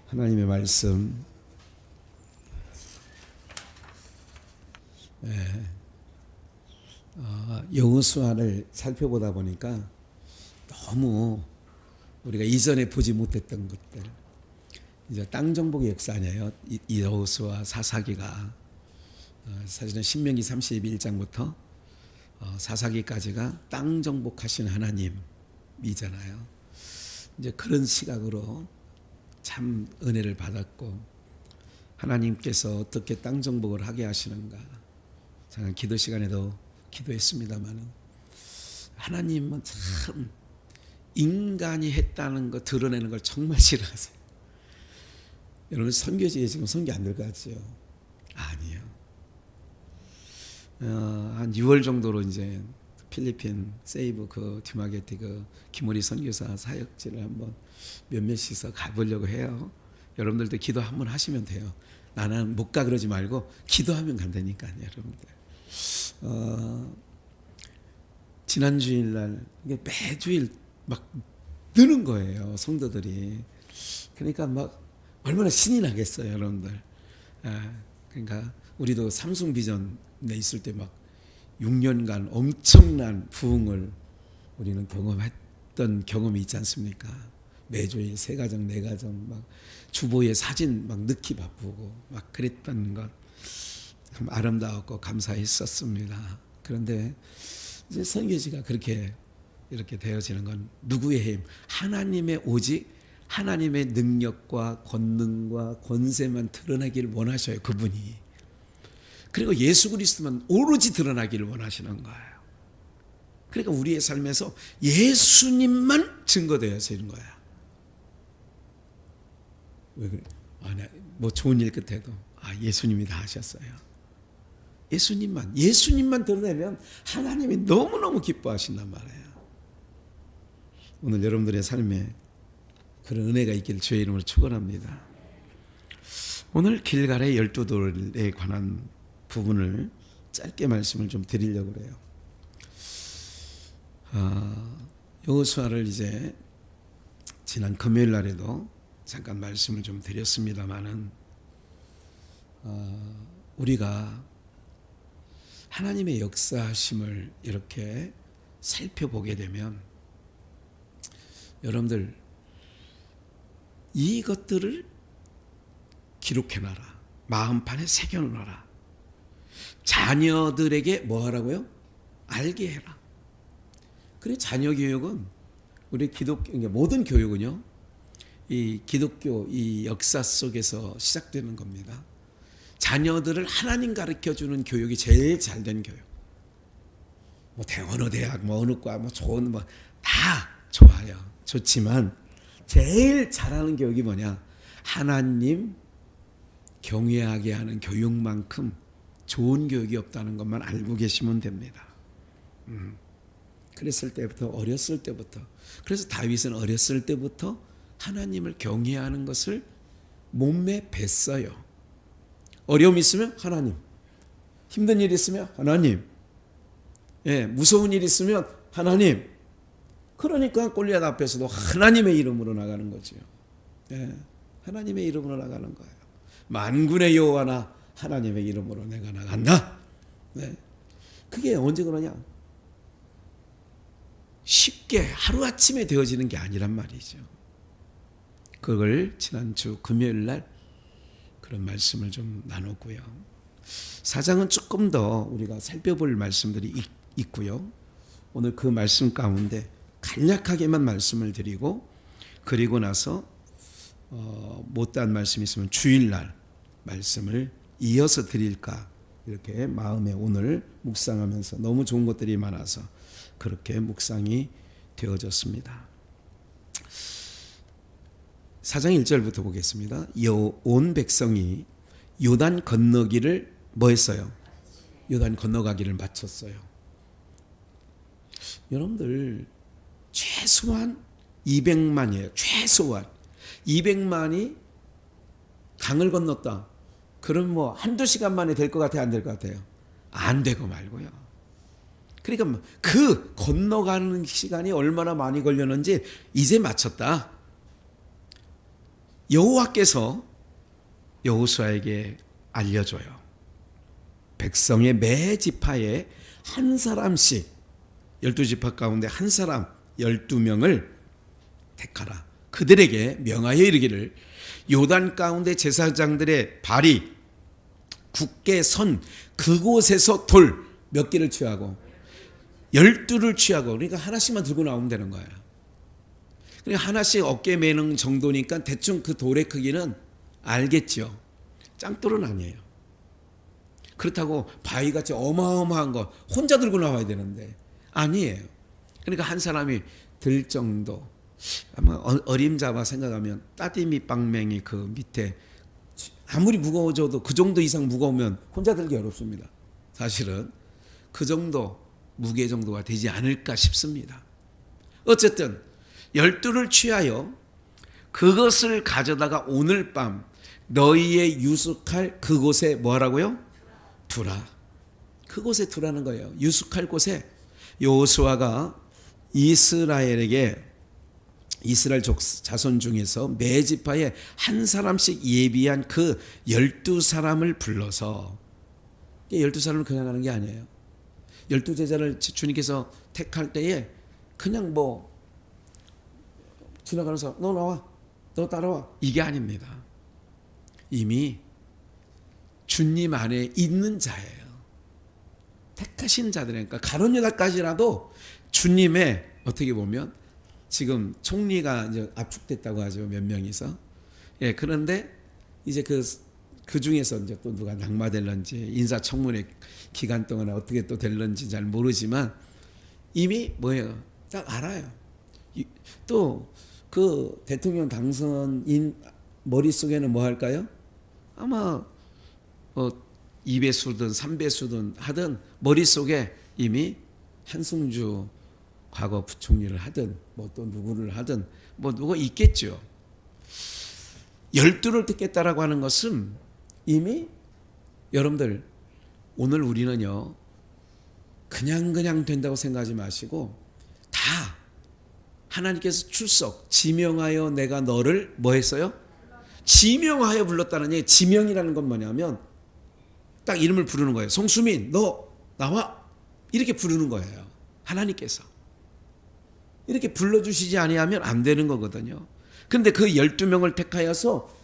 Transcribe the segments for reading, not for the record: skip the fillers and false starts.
하나님의 말씀, 여호수아를 살펴보다 보니까 너무 우리가 이전에 보지 못했던 것들, 이제 땅 정복의 역사 아니에요. 이 여호수아 사사기가 사실은 신명기 31장부터 사사기까지가 땅 정복하신 하나님이잖아요. 이제 그런 시각으로 참 은혜를 받았고, 하나님께서 어떻게 땅 정복을 하게 하시는가, 저는 기도 시간에도 기도했습니다만, 하나님은 참 인간이 했다는 거 드러내는 걸 정말 싫어하세요. 여러분 선교지에 지금 선교 안 될 것 같죠? 아니에요. 한 6월 정도로 이제 필리핀 세이브 그 디마게티 그 김우리 선교사 사역지를 한번 몇몇이서 가보려고 해요. 여러분들도 기도 한번 하시면 돼요. 나는 못 가 그러지 말고 기도하면 간다니까요, 여러분들. 지난 주일날 이게 매주일 막 느는 거예요, 성도들이. 그러니까 막 얼마나 신이 나겠어요, 여러분들. 그러니까 우리도 삼성 비전에 있을 때 막 6년간 엄청난 부흥을 우리는 경험했던 경험이 있지 않습니까? 매주일 세 가정, 네 가정 막 주보에 사진 막 넣기 바쁘고 막 그랬던 것 참 아름다웠고 감사했었습니다. 그런데 이제 선교지가 그렇게 이렇게 되어지는 건 누구의 힘? 하나님의, 오직 하나님의 능력과 권능과 권세만 드러나기를 원하셔요, 그분이. 그리고 예수 그리스도만 오로지 드러나기를 원하시는 거예요. 그러니까 우리의 삶에서 예수님만 증거되어지는 거야. 왜 그래? 뭐 좋은 일 끝에도 예수님이 다 하셨어요. 예수님만 드러내면 하나님이 너무너무 기뻐하신단 말이에요. 오늘 여러분들의 삶에 그런 은혜가 있기를 주의 이름으로 축원합니다. 오늘 길갈의 12돌에 관한 부분을 짧게 말씀을 좀 드리려고 그래요. 여호수아를 이제 지난 금요일 날에도 잠깐 말씀을 좀 드렸습니다만은, 우리가 하나님의 역사하심을 이렇게 살펴보게 되면 여러분들 이것들을 기록해놔라. 마음판에 새겨놓아라. 자녀들에게 뭐 하라고요? 알게 해라. 그래, 자녀 교육은 우리 모든 교육은요, 이 기독교 이 역사 속에서 시작되는 겁니다. 자녀들을 하나님 가르쳐주는 교육이 제일 잘된 교육. 뭐 어느 대학, 뭐 어느 과, 뭐 좋은 뭐 다 좋아요. 좋지만 제일 잘하는 교육이 뭐냐? 하나님 경외하게 하는 교육만큼 좋은 교육이 없다는 것만 알고 계시면 됩니다. 그랬을 때부터, 어렸을 때부터. 그래서 다윗은 어렸을 때부터 하나님을 경외하는 것을 몸에 뱄어요. 어려움 있으면 하나님, 힘든 일 있으면 하나님, 무서운 일 있으면 하나님. 그러니까 골리앗 앞에서도 하나님의 이름으로 나가는 거죠. 하나님의 이름으로 나가는 거예요. 만군의 여호와나 하나님의 이름으로 내가 나간다. 그게 언제 그러냐? 쉽게 하루아침에 되어지는 게 아니란 말이죠. 그걸 지난주 금요일 날 그런 말씀을 좀 나눴고요. 사장은 조금 더 우리가 살펴볼 말씀들이 있고요. 오늘 그 말씀 가운데 간략하게만 말씀을 드리고, 그리고 나서 못다한 말씀이 있으면 주일날 말씀을 이어서 드릴까, 이렇게 마음에 오늘 묵상하면서 너무 좋은 것들이 많아서 그렇게 묵상이 되어졌습니다. 4장 1절부터 보겠습니다. 온 백성이 요단 건너기를 뭐 했어요? 요단 건너가기를 마쳤어요. 여러분들 최소한 200만이에요. 최소한 200만이 강을 건넜다. 그럼 뭐 한두 시간 만에 될 것 같아요? 안 될 것 같아요? 안 되고 말고요. 그러니까 그 건너가는 시간이 얼마나 많이 걸렸는지 이제 마쳤다. 여호와께서 여호수아에게 알려줘요. 백성의 매 지파에 한 사람씩 12지파 가운데 한 사람 12명을 택하라. 그들에게 명하여 이르기를 요단 가운데 제사장들의 발이 굳게 선 그곳에서 돌 몇 개를 취하고 12를 취하고 그러니까 하나씩만 들고 나오면 되는 거예요. 그러니까 하나씩 어깨 매는 정도니까 대충 그 돌의 크기는 알겠죠. 짱돌은 아니에요. 그렇다고 바위같이 어마어마한 거 혼자 들고 나와야 되는데 아니에요. 그러니까 한 사람이 들 정도 아마 어림잡아 생각하면 따디미 빵맹이 그 밑에 아무리 무거워져도 그 정도 이상 무거우면 혼자 들기 어렵습니다. 사실은 그 정도 무게 정도가 되지 않을까 싶습니다. 어쨌든 12를 취하여 그것을 가져다가 오늘 밤 너희의 유숙할 그곳에 뭐하라고요? 두라. 그곳에 두라는 거예요. 유숙할 곳에 여호수아가 이스라엘에게 이스라엘 자손 중에서 매 지파에 한 사람씩 예비한 그 12사람을 불러서 12사람을 그냥 하는 게 아니에요. 12제자를 주님께서 택할 때에 그냥 뭐 지나가면서 너 나와 너 따라와 이게 아닙니다. 이미 주님 안에 있는 자예요. 택하신 자들이니까 가룟 유다까지라도 주님의 어떻게 보면 지금 총리가 이제 압축됐다고 하죠. 몇 명이서. 예, 그런데 이제 그 중에서 이제 또 누가 낙마될런지 인사청문회 기간 동안에 어떻게 또 될런지 잘 모르지만 이미 뭐예요? 딱 알아요. 또 그 대통령 당선인 머릿속에는 뭐 할까요? 아마 2배수든 3배수든 하든 머릿속에 이미 한승주 과거 부총리를 하든 뭐 또 누구를 하든 뭐 누가 있겠죠. 12를 택했다라고 하는 것은 이미 여러분들 오늘 우리는요 그냥 된다고 생각하지 마시고 다 하나님께서 출석 지명하여 내가 너를 뭐 했어요? 지명하여 불렀다는 얘기. 지명이라는 건 뭐냐면 딱 이름을 부르는 거예요. 송수민 너 나와 이렇게 부르는 거예요. 하나님께서 이렇게 불러주시지 아니하면 안 되는 거거든요. 그런데 그 12명을 택하여서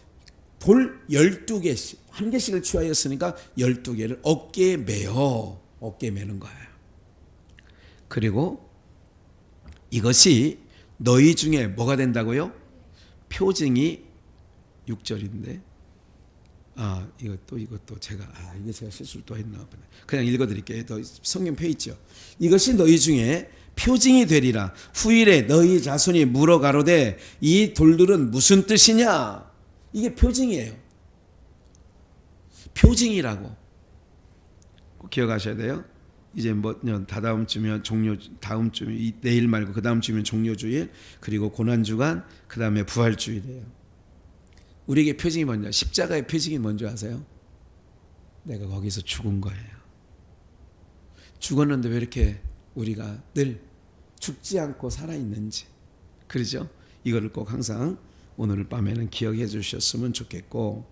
돌 12개씩 한 개씩을 취하였으니까 12개를 어깨에 매는 거예요. 그리고 이것이 너희 중에 뭐가 된다고요? 표징이 6절인데 이것도 제가 이게 제가 실수를 또 했나 보네. 그냥 읽어드릴게요. 성경 펴 있죠. 이것이 너희 중에 표징이 되리라. 후일에 너희 자손이 물어 가로되 이 돌들은 무슨 뜻이냐? 이게 표징이에요. 표징이라고 꼭 기억하셔야 돼요. 이제 뭐 다다음 주면 다음 주 내일 말고 그 다음 주면 종료주일 그리고 고난주간 그 다음에 부활주일이에요. 우리에게 표징이 뭔지 십자가의 표징이 뭔지 아세요? 내가 거기서 죽은 거예요. 죽었는데 왜 이렇게 우리가 늘 죽지 않고 살아있는지 그러죠? 이거를 꼭 항상 오늘 밤에는 기억해 주셨으면 좋겠고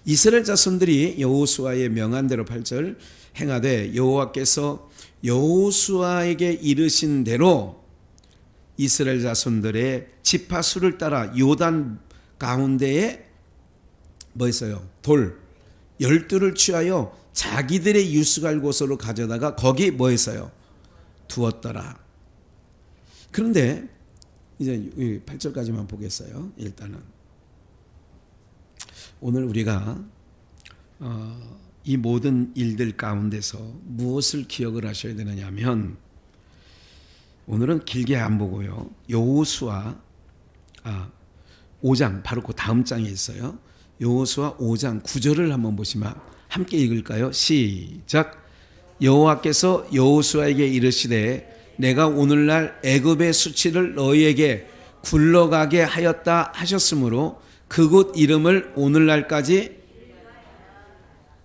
이스라엘 자손들이 여호수아의 명한 대로 8절 행하되 여호와께서 여호수아에게 이르신 대로 이스라엘 자손들의 지파 수를 따라 요단 가운데에 뭐 있어요? 돌 12를 취하여 자기들의 유숙할 곳으로 가져다가 거기 뭐 했어요? 두었더라. 그런데 이제 8절까지만 보겠어요. 일단은 오늘 우리가 이 모든 일들 가운데서 무엇을 기억을 하셔야 되느냐 하면 오늘은 길게 안 보고요. 여호수아 5장 바로 그 다음 장에 있어요. 여호수아 5장 9절을 한번 보시면 함께 읽을까요? 시작. 여호와께서 여호수아에게 이르시되 내가 오늘날 애굽의 수치를 너희에게 굴러가게 하였다 하셨으므로 그곳 이름을 오늘날까지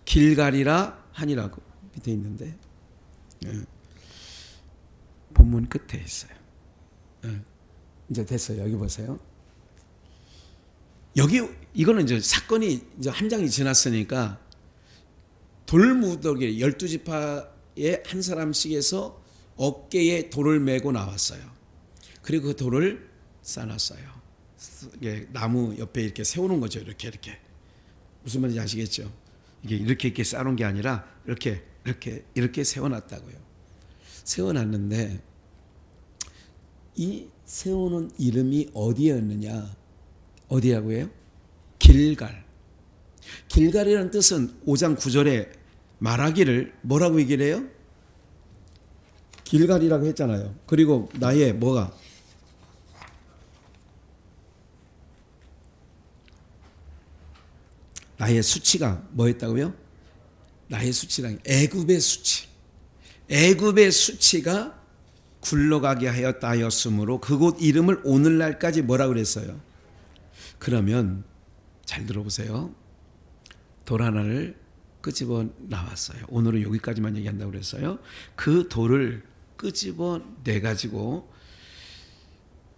길갈이라 하니라고 밑에 있는데 본문 끝에 있어요. 이제 됐어요. 여기 보세요. 여기 이거는 이제 사건이 이제 한 장이 지났으니까 돌무더기 12지파의 한 사람씩에서 어깨에 돌을 메고 나왔어요. 그리고 그 돌을 쌓아놨어요. 이게 나무 옆에 이렇게 세우는 거죠. 이렇게 무슨 말인지 아시겠죠? 이게 이렇게 쌓아놓은 게 아니라 이렇게 세워놨다고요. 세워놨는데 이 세우는 이름이 어디였느냐? 어디라고요? 길갈. 길갈이라는 뜻은 5장 9절에 말하기를 뭐라고 얘기를 해요? 길갈이라고 했잖아요. 그리고 나의 뭐가? 나의 수치가 뭐였다고요? 나의 수치랑 애굽의 수치. 애굽의 수치가 굴러가게 하였다였으므로 그곳 이름을 오늘날까지 뭐라고 그랬어요? 그러면 잘 들어보세요. 돌 하나를 끄집어 나왔어요. 오늘은 여기까지만 얘기한다고 그랬어요. 그 돌을 끄집어 내 가지고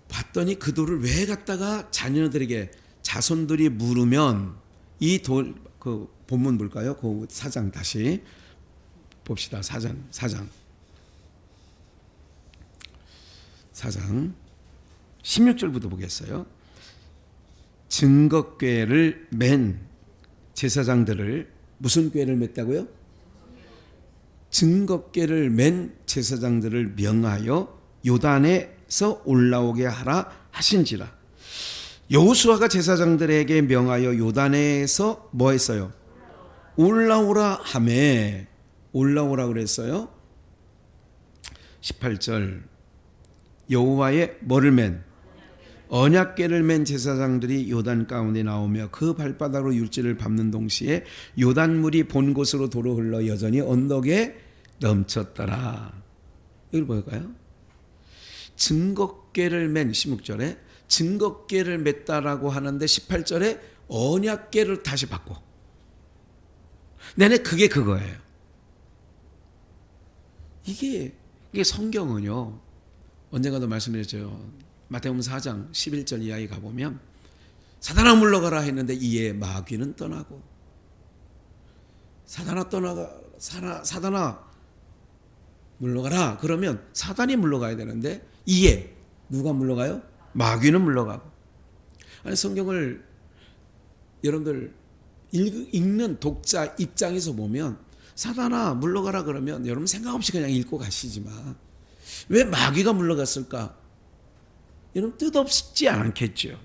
봤더니 그 돌을 왜 갖다가 자녀들에게 자손들이 물으면 이 돌, 그 본문 볼까요? 그 4장 다시 봅시다. 4장 16절부터 보겠어요. 증거궤를 맨 제사장들을 무슨 궤를 맸다고요? 증거궤를 맨 제사장들을 명하여 요단에서 올라오게 하라 하신지라. 여호수아가 제사장들에게 명하여 요단에서 뭐 했어요? 올라오라 하매. 올라오라 그랬어요. 18절 여호와의 뭐를 맨? 언약궤를 맨 제사장들이 요단 가운데 나오며 그 발바닥으로 율제를 밟는 동시에 요단물이 본 곳으로 도로 흘러 여전히 언덕에 넘쳤더라. 이걸 볼까요? 증거궤를 맨 16절에 증거궤를 맸다라고 하는데 18절에 언약궤를 다시 바꿔. 내내 그게 그거예요. 이게 성경은요. 언젠가도 말씀드렸죠. 마태복음 4장 11절 이하에 가보면 사단아 물러가라 했는데 이에 마귀는 떠나고 사단아 물러가라 그러면 사단이 물러가야 되는데 이에 누가 물러가요? 마귀는 물러가고. 아니 성경을 여러분들 읽는 독자 입장에서 보면 사단아 물러가라 그러면 여러분 생각 없이 그냥 읽고 가시지만 왜 마귀가 물러갔을까? 여러분 뜻없지 않겠죠.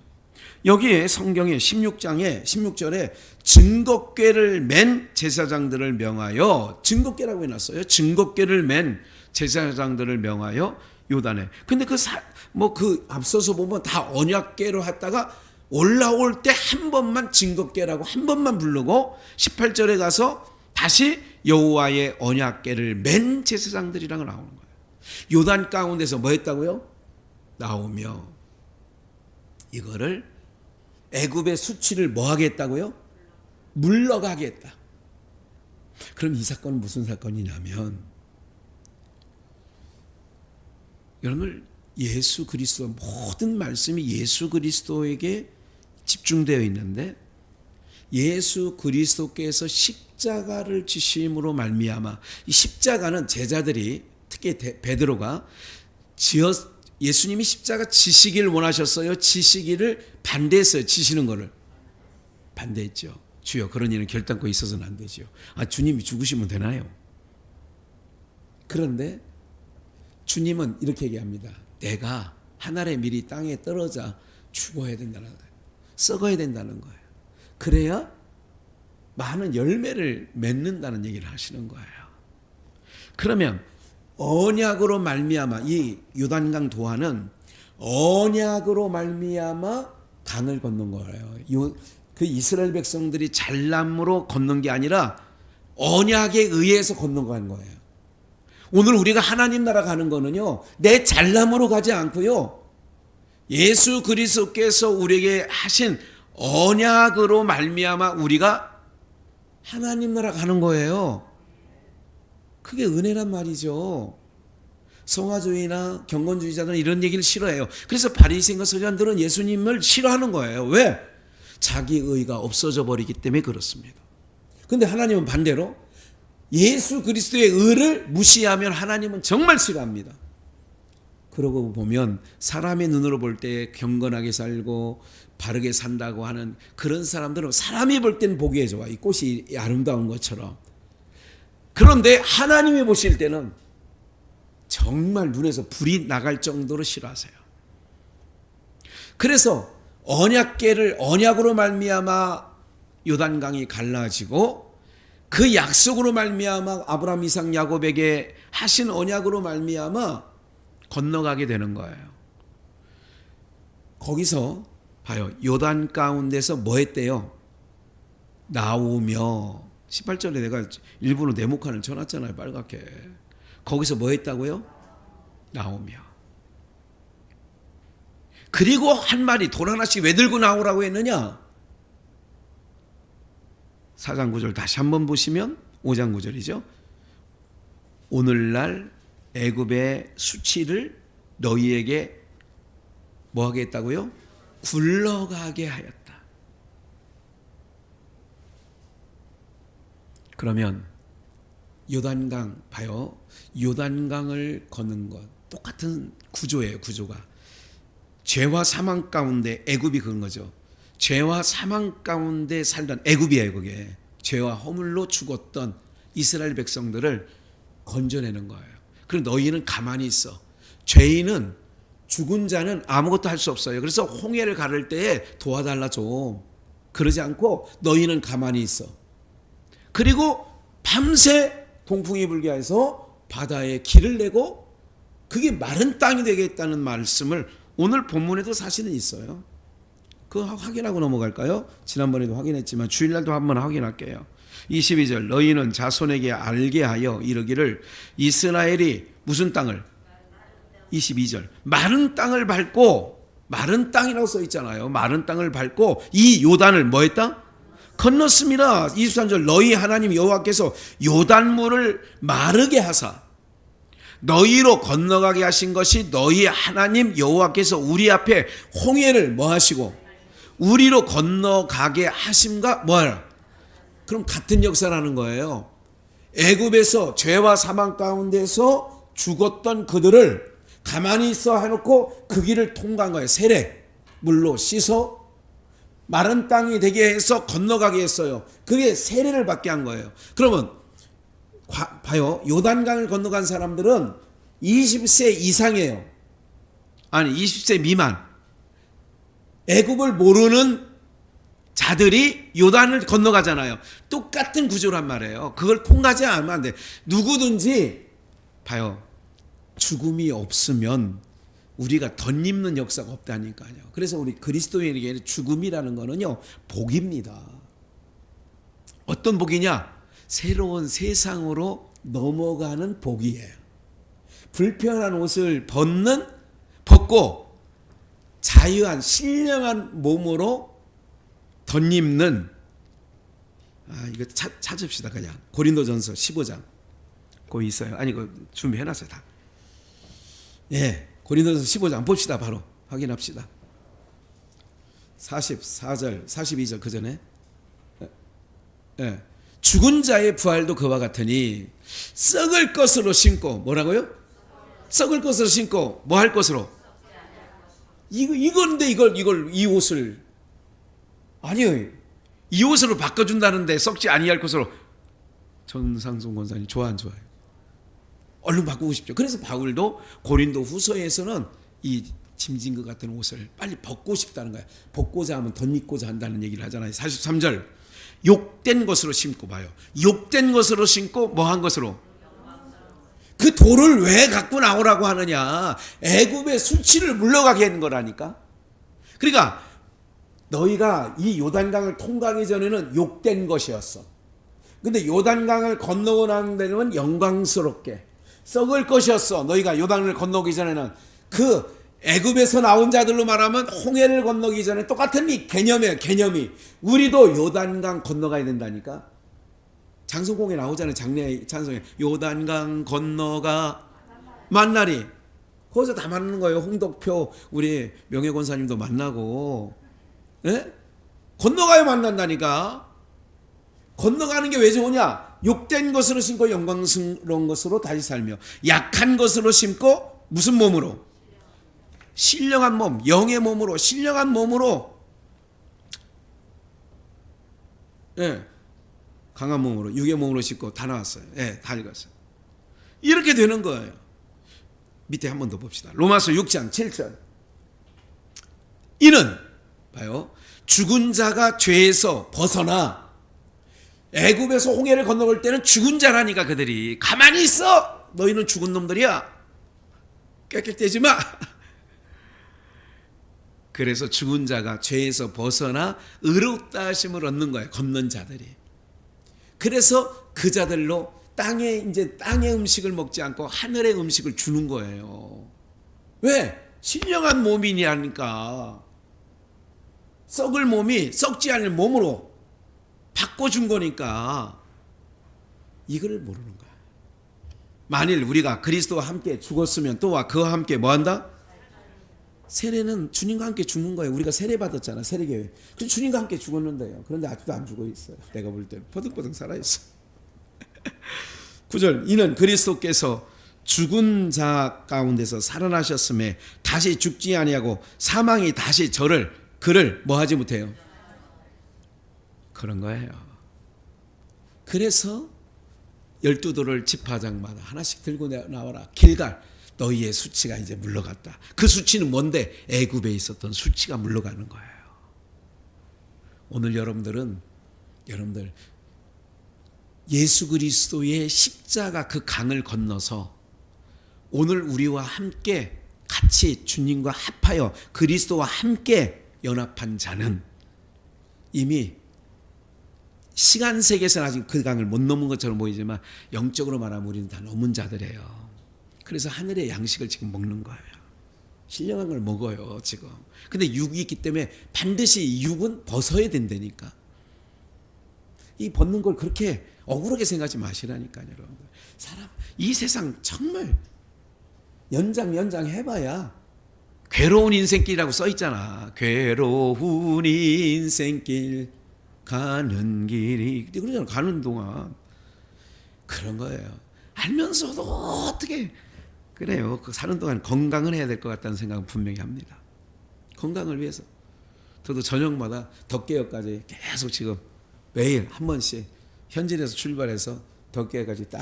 여기에 성경의 16장에 16절에 증거궤를 맨 제사장들을 명하여 증거궤라고 해놨어요. 증거궤를 맨 제사장들을 명하여 요단에. 근데 그 앞서서 보면 다 언약궤로 했다가 올라올 때 한 번만 증거궤라고 한 번만 부르고 18절에 가서 다시 여호와의 언약궤를 맨 제사장들이라고 나오는 거예요. 요단 가운데서 뭐 했다고요? 나오며 이거를 애굽의 수치를 뭐 하겠다고요? 물러가게 했다. 그럼 이 사건은 무슨 사건이냐면 여러분 예수 그리스도 모든 말씀이 예수 그리스도에게 집중되어 있는데 예수 그리스도께서 십자가를 지심으로 말미암아 이 십자가는 제자들이 특히 베드로가 예수님이 십자가 지시기를 원하셨어요? 지시기를 반대했어요? 지시는 거를 반대했죠. 주여 그런 일은 결단코 있어서는 안 되죠. 주님이 죽으시면 되나요? 그런데 주님은 이렇게 얘기합니다. 내가 하늘의 밀이 땅에 떨어져 죽어야 된다는 거예요. 썩어야 된다는 거예요. 그래야 많은 열매를 맺는다는 얘기를 하시는 거예요. 그러면 언약으로 말미암아 이 요단강 도하는 언약으로 말미암아 강을 건넌 거예요. 그 이스라엘 백성들이 잘남으로 건넌 게 아니라 언약에 의해서 건너가는 거예요. 오늘 우리가 하나님 나라 가는 거는요, 내 잘남으로 가지 않고요, 예수 그리스도께서 우리에게 하신 언약으로 말미암아 우리가 하나님 나라 가는 거예요. 그게 은혜란 말이죠. 성화주의나 경건주의자들은 이런 얘기를 싫어해요. 그래서 바리새인과 서기관들은 예수님을 싫어하는 거예요. 왜? 자기 의가 없어져 버리기 때문에 그렇습니다. 근데 하나님은 반대로 예수 그리스도의 의를 무시하면 하나님은 정말 싫어합니다. 그러고 보면 사람의 눈으로 볼 때 경건하게 살고 바르게 산다고 하는 그런 사람들은 사람이 볼 때는 보기에 좋아. 이 꽃이 아름다운 것처럼. 그런데 하나님이 보실 때는 정말 눈에서 불이 나갈 정도로 싫어하세요. 그래서 언약궤를 언약으로 말미암아 요단강이 갈라지고 그 약속으로 말미암아 아브라함, 이삭, 야곱에게 하신 언약으로 말미암아 건너가게 되는 거예요. 거기서 봐요. 요단 가운데서 뭐 했대요? 나오며 18절에 내가 일부러 네모칸을 쳐놨잖아요. 빨갛게. 거기서 뭐 했다고요? 나오며. 그리고 한 마리 돌 하나씩 왜 들고 나오라고 했느냐? 4장 9절 다시 한번 보시면 5장 9절이죠. 오늘날 애굽의 수치를 너희에게 뭐 하게 했다고요? 굴러가게 하였다. 그러면 요단강 봐요. 요단강을 거는 것 똑같은 구조예요. 구조가 죄와 사망 가운데 애굽이 그런 거죠. 죄와 사망 가운데 살던 애굽이에요. 그게 죄와 허물로 죽었던 이스라엘 백성들을 건져내는 거예요. 그리고 너희는 가만히 있어. 죄인은 죽은 자는 아무것도 할 수 없어요. 그래서 홍해를 가를 때에 도와달라 좀. 그러지 않고 너희는 가만히 있어. 그리고 밤새 동풍이 불게 해서 바다에 길을 내고 그게 마른 땅이 되겠다는 말씀을 오늘 본문에도 사실은 있어요. 그거 확인하고 넘어갈까요? 지난번에도 확인했지만 주일날도 한번 확인할게요. 22절 너희는 자손에게 알게 하여 이르기를 이스라엘이 무슨 땅을 22절 마른 땅을 밟고 마른 땅이라고 써 있잖아요. 마른 땅을 밟고 이 요단을 뭐 했다? 건넜습니다. 23절 너희 하나님 여호와께서 요단물을 마르게 하사 너희로 건너가게 하신 것이 너희 하나님 여호와께서 우리 앞에 홍해를 뭐 하시고 우리로 건너가게 하심과 뭐하라? 그럼 같은 역사라는 거예요. 애굽에서 죄와 사망 가운데서 죽었던 그들을 가만히 있어 해놓고 그 길을 통과한 거예요. 세례 물로 씻어 마른 땅이 되게 해서 건너가게 했어요. 그게 세례를 받게 한 거예요. 그러면 봐요. 요단강을 건너간 사람들은 20세 이상이에요. 아니 20세 미만. 애굽을 모르는 자들이 요단을 건너가잖아요. 똑같은 구조란 말이에요. 그걸 통과하지 않으면 안 돼. 누구든지 봐요. 죽음이 없으면 우리가 덧입는 역사가 없다니까요. 그래서 우리 그리스도인에게는 죽음이라는 거는요 복입니다. 어떤 복이냐? 새로운 세상으로 넘어가는 복이에요. 불편한 옷을 벗고 자유한 신령한 몸으로 덧입는 이거 찾읍시다. 그냥 고린도전서 15장 거기 있어요. 아니 그거 준비해놨어요 다. 예, 고린도전서 15장 봅시다. 바로 확인합시다. 44절 42절 그 전에 예. 죽은 자의 부활도 그와 같으니 썩을 것으로 신고 뭐라고요? 썩을 것으로 신고 뭐 할 것으로? 이건데 이 옷을 아니요 이 옷으로 바꿔준다는데 썩지 아니할 것으로 전상송 권사님 좋아요? 얼른 바꾸고 싶죠. 그래서 바울도 고린도 후서에서는 이 짐진 것 같은 옷을 빨리 벗고 싶다는 거야. 벗고자 하면 덧입고자 한다는 얘기를 하잖아요. 43절 욕된 것으로 신고 봐요. 욕된 것으로 신고 뭐 한 것으로? 그 돌을 왜 갖고 나오라고 하느냐? 애굽의 수치를 물러가게 하는 거라니까. 그러니까 너희가 이 요단강을 통과하기 전에는 욕된 것이었어. 근데 요단강을 건너고 난 데는 영광스럽게 썩을 것이었어. 너희가 요단을 건너기 전에는 그 애굽에서 나온 자들로 말하면 홍해를 건너기 전에 똑같은 이 개념이에요. 개념이 우리도 요단강 건너가야 된다니까. 장성공에 나오잖아요. 장례 찬송에 요단강 건너가 만나리. 거기서 다 만나는 거예요. 홍덕표 우리 명예권사님도 만나고 예? 건너가야 만난다니까. 건너가는 게 왜 좋으냐? 욕된 것으로 심고 영광스러운 것으로 다시 살며, 약한 것으로 심고 무슨 몸으로? 신령한 몸, 영의 몸으로, 신령한 몸으로, 예, 강한 몸으로, 육의 몸으로 심고 다 나왔어요. 예, 다 읽었어요. 이렇게 되는 거예요. 밑에 한 번 더 봅시다. 로마서 6장 7절. 이는 봐요. 죽은 자가 죄에서 벗어나, 애굽에서 홍해를 건너갈 때는 죽은 자라니까 그들이. 가만히 있어. 너희는 죽은 놈들이야. 꽥꽥대지 마. 그래서 죽은 자가 죄에서 벗어나 의롭다 하심을 얻는 거예요. 걷는 자들이. 그래서 그 자들로 땅의 음식을 먹지 않고 하늘의 음식을 주는 거예요. 왜? 신령한 몸이니까. 썩을 몸이 썩지 않을 몸으로 바꿔준 거니까. 이걸 모르는 거야. 만일 우리가 그리스도와 함께 죽었으면 또와 그와 함께 뭐 한다? 세례는 주님과 함께 죽는 거예요. 우리가 세례 받았잖아. 세례교회. 그래서 주님과 함께 죽었는데요. 그런데 아직도 안 죽어 있어요. 내가 볼 때는 버득버득 살아있어. 9절. 이는 그리스도께서 죽은 자 가운데서 살아나셨음에 다시 죽지 아니하고 사망이 다시 그를 뭐 하지 못해요? 그런 거예요. 그래서 12돌을 지파장마다 하나씩 들고 나와라. 길갈. 너희의 수치가 이제 물러갔다. 그 수치는 뭔데? 애굽에 있었던 수치가 물러가는 거예요. 오늘 여러분들 예수 그리스도의 십자가 그 강을 건너서 오늘 우리와 함께 같이 주님과 합하여 그리스도와 함께 연합한 자는 이미 시간 세계에서는 아직 그 강을 못 넘은 것처럼 보이지만 영적으로 말하면 우리는 다 넘은 자들이에요. 그래서 하늘의 양식을 지금 먹는 거예요. 신령한 걸 먹어요 지금. 근데 육이 있기 때문에 반드시 육은 벗어야 된다니까. 이 벗는 걸 그렇게 억울하게 생각하지 마시라니까요 여러분들. 이 세상 정말 연장 해봐야 괴로운 인생길이라고 써있잖아. 괴로운 인생길 가는 길이 그러잖아. 가는 동안 그런 거예요. 알면서도 어떻게 그래요. 그 사는 동안 건강을 해야 될 것 같다는 생각은 분명히 합니다. 건강을 위해서 저도 저녁마다 덕계역까지 계속 지금 매일 한 번씩 현진에서 출발해서 덕계역까지 딱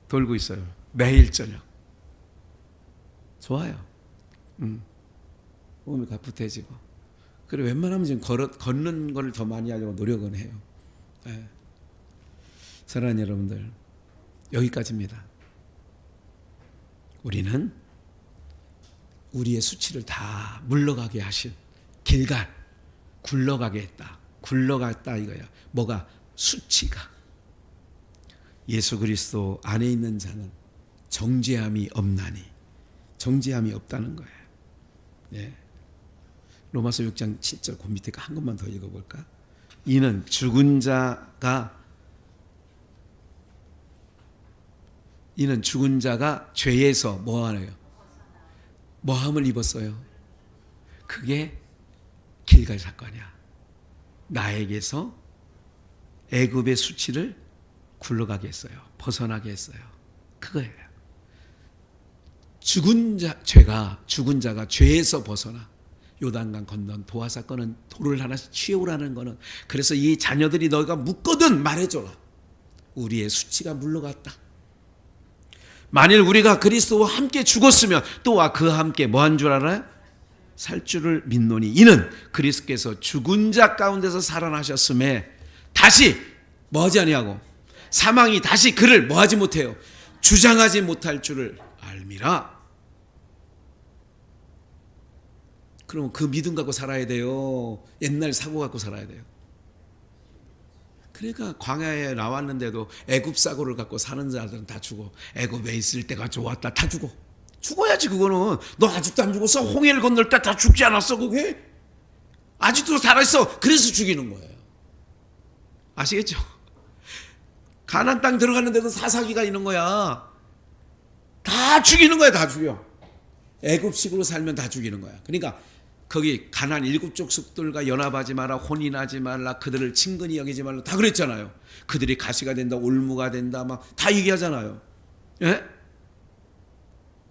돌고 있어요. 매일 저녁. 좋아요. 몸이 가뿐해지고. 그래 웬만하면 지금 걷는 걸 더 많이 하려고 노력은 해요. 네. 사랑하는 여러분들, 여기까지입니다. 우리는 우리의 수치를 다 물러가게 하신 길갈, 굴러가게 했다. 굴러갔다 이거야. 뭐가? 수치가. 예수 그리스도 안에 있는 자는 정죄함이 없나니. 정죄함이 없다는 거예요. 예. 로마서 6장 7절 그 밑에 한 것만 더 읽어볼까? 이는 죽은 자가 죄에서 뭐하나요? 뭐함을 입었어요? 그게 길갈 사건이야. 나에게서 애굽의 수치를 굴러가게 했어요. 벗어나게 했어요. 그거예요. 죽은 자가 죄에서 벗어나 요단강 건넌 도화 사건은 돌을 하나씩 취해오라는 거는, 그래서 이 자녀들이 너희가 묻거든 말해줘라. 우리의 수치가 물러갔다. 만일 우리가 그리스도와 함께 죽었으면 또와 그와 함께 뭐한 줄 알아요? 살 줄을 믿노니 이는 그리스도께서 죽은 자 가운데서 살아나셨음에 다시 뭐하지 아니하고 사망이 다시 그를 뭐하지 못해요? 주장하지 못할 줄을 알미라. 그럼 그 믿음 갖고 살아야 돼요. 옛날 사고 갖고 살아야 돼요. 그러니까 광야에 나왔는데도 애굽 사고를 갖고 사는 자들은 다 죽어. 애굽에 있을 때가 좋았다. 다 죽어. 죽어야지 그거는. 너 아직도 안 죽었어? 홍해를 건널 때 다 죽지 않았어 그게? 아직도 살아있어. 그래서 죽이는 거예요. 아시겠죠? 가나안 땅 들어갔는데도 사사기가 있는 거야. 다 죽이는 거야. 다 죽여. 애굽식으로 살면 다 죽이는 거야. 그러니까 거기 가나안 7족속들과 연합하지 마라, 혼인하지 말라, 그들을 친근히 여기지 말라 다 그랬잖아요. 그들이 가시가 된다, 올무가 된다 막 다 얘기하잖아요. 예?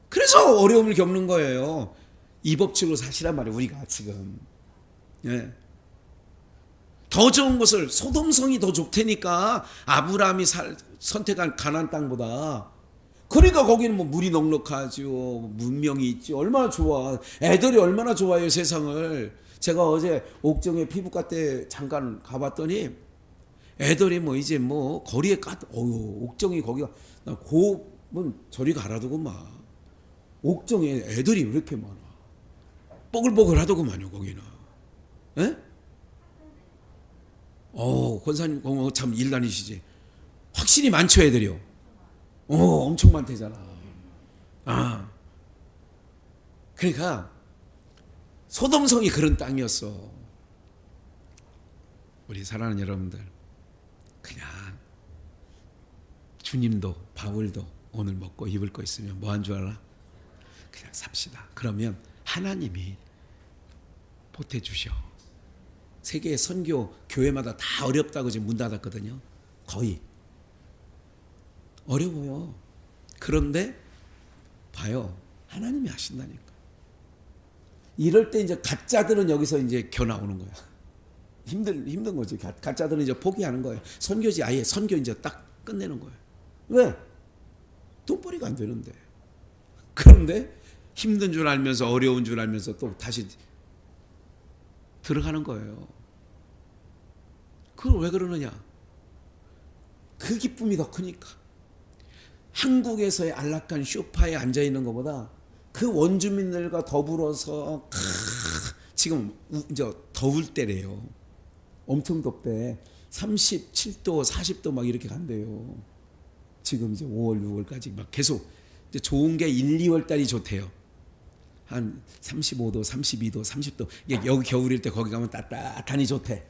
그래서 어려움을 겪는 거예요. 이 법칙으로 사시란 말이에요, 우리가 지금. 예. 더 좋은 것을, 소돔성이 더 좋다니까, 아브라함이 선택한 가나안 땅보다. 그러니까 거기는 뭐 물이 넉넉하죠, 문명이 있지, 얼마나 좋아. 애들이 얼마나 좋아해요, 세상을. 제가 어제 옥정에 피부과 때 잠깐 가봤더니 애들이 뭐 이제 뭐 거리에 옥정이 거기가 고면 저리 가라더구만. 옥정에 애들이 왜 이렇게 많아? 뽀글뽀글하더구만요, 거기는. 예? 권사님 참 일 다니시지. 확실히 많죠, 애들이요. 엄청 많대잖아. 그러니까 소돔성이 그런 땅이었어. 우리 사랑하는 여러분들, 그냥 주님도 바울도 오늘 먹고 입을 거 있으면 뭐 한 줄 알아? 그냥 삽시다. 그러면 하나님이 보태주셔. 세계 선교 교회마다 다 어렵다고 지금 문 닫았거든요. 거의 어려워요. 그런데 봐요, 하나님이 하신다니까. 이럴 때 이제 가짜들은 여기서 이제 겨 나오는 거야. 힘든 거지. 가짜들은 이제 포기하는 거예요. 선교지 아예 선교 이제 딱 끝내는 거예요. 왜? 돈벌이가 안 되는데. 그런데 힘든 줄 알면서, 어려운 줄 알면서 또 다시 들어가는 거예요. 그걸 왜 그러느냐? 그 기쁨이 더 크니까. 한국에서의 안락한 소파에 앉아 있는 것보다 그 원주민들과 더불어서 지금 이제 더울 때래요. 엄청 덥대. 37도, 40도 막 이렇게 간대요. 지금 이제 5월, 6월까지 막 계속 이제 좋은 게 1, 2월 달이 좋대요. 한 35도, 32도, 30도. 여기 겨울일 때 거기 가면 따뜻하니 좋대.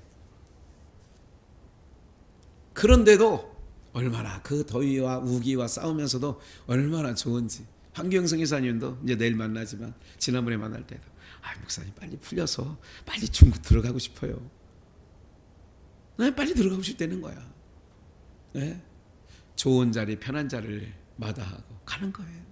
그런데도 얼마나 그 더위와 우기와 싸우면서도 얼마나 좋은지. 황경성 이사님도 이제 내일 만나지만 지난번에 만날 때도 목사님 빨리 풀려서 빨리 중국 들어가고 싶어요. 네, 빨리 들어가고 싶다는 거야. 네? 좋은 자리, 편한 자리를 마다하고 가는 거예요.